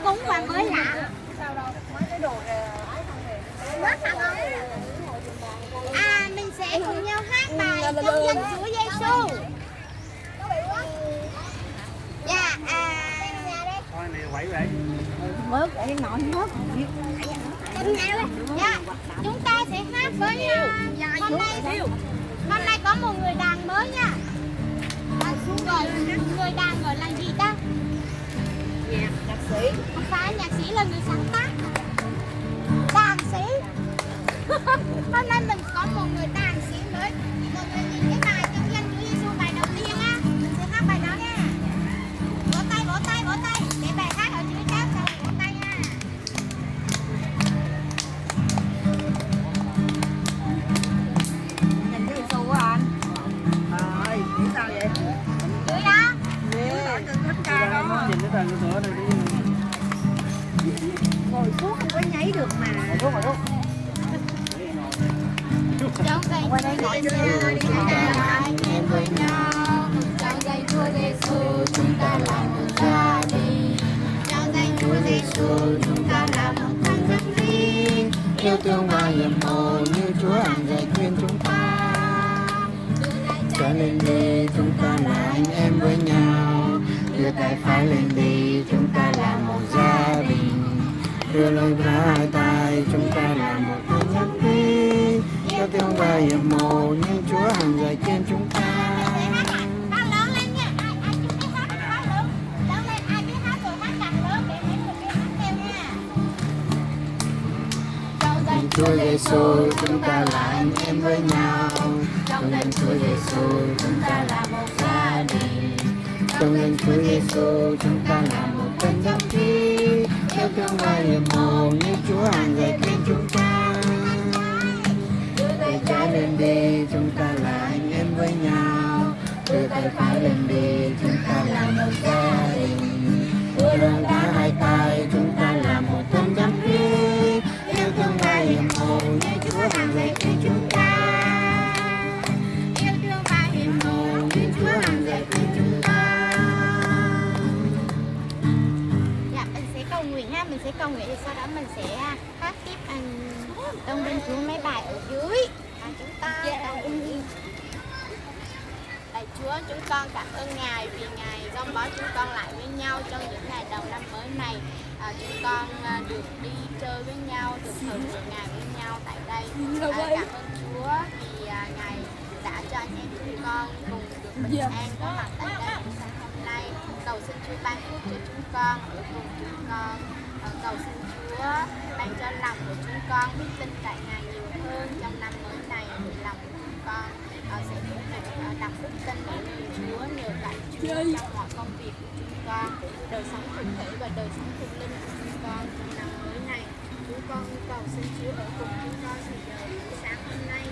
cúng và mới lạ. Mình sẽ cùng nhau hát bài trong danh Chúa Giêsu. Dạ, Thôi này quậy vậy. Mớt để nổi mớt. Dạ, chúng ta sẽ hát với nhau. Hôm nay có một người đàn mới nha. Người đàn gọi là gì ta? Nhạc sĩ. Không phải, nhạc sĩ là người sáng tác. Đàn sĩ. Hôm nay mình có một người đàn sĩ mới. Mọi người nhìn cái bài trong danh Chúa Giêsu, bài đầu tiên á. Mình sẽ hát bài đó nha. Vỗ tay, vỗ tay, vỗ tay. Để bài hát ở dưới cáp xong vỗ tay nha. Nhìn cái Giêsu quá anh. Rồi, biết sao vậy? Dưới đó. Thích ca đó. Nhìn cái tầng cái sữa này đi. Ngồi xuống không có nháy được mà. Ngồi xuống. Qua đây ngồi đi. Chúng ta là anh em với nhau. Trong danh Chúa Giêsu chúng ta là một gia đình. Trong danh Chúa Giêsu chúng ta là một thân rất riêng. Yêu thương và hiệp hộ như Chúa hằng dạy khuyên chúng ta. Trở lên đi, chúng ta là anh em với nhau. Đưa tay phải lên đi, chúng ta là một gia đình. Đưa lối ra hai tay, chúng ta là một thân nhất trí. Yêu thương và hiệp hộ như Chúa hằng dạy khuyên chúng ta. Hát lớn lên nha. Ai chưa biết hát lớn. Lớn lên, ai biết hát rồi hát càng lớn để mấy người biết hát theo nha. Trong danh Chúa Giêsu chúng ta là anh em với nhau. Trong danh Chúa Giêsu chúng ta là một gia đình. Trong danh Chúa Giêsu chúng ta là một thân nhất trí. Yêu thương và hiệp hộ như Chúa hằng dạy khuyên chúng ta. Đưa tay trái lên đi, chúng ta là anh em với nhau. Đưa tay phải lên đi, chúng ta là một gia đình. Đưa đôi cả hai tay, chúng ta là một thân nhất trí. Yêu thương và hiệp hộ như Chúa hằng dạy khuyên chúng ta. yêu thương và hiệp hộ Như Chúa hằng dạy khuyên chúng ta. Dạ, mình sẽ cầu nguyện ha, mình sẽ cầu nguyện rồi sau đó mình sẽ hát tiếp tông bên Chúa mấy bài ở dưới. Chúng ta cầu nguyện. Lạy Chúa, chúng con cảm ơn Ngài vì Ngài gom bó chúng con lại với nhau trong những ngày đầu năm mới này. Chúng con được đi chơi với nhau, được thờ phượng Ngài với nhau tại đây. Cảm ơn Chúa vì Ngài đã cho anh em chúng con cùng được bình an có mặt tại đây buổi sáng hôm nay. Cầu xin Chúa ban phước cho chúng con ở cùng chúng con. Cầu xin Chúa ban cho lòng của chúng con biết tin cậy Ngài nhiều hơn trong năm mới này. Vì lòng của chúng con sẽ tiếp tục đặt đức tin ở nơi Chúa, nhờ cậy Chúa trong mọi công việc của chúng con, đời sống thực thể và đời sống thuộc linh của chúng con trong năm mới này. Chúng con cầu xin Chúa ở cùng chúng con từ giờ buổi sáng hôm nay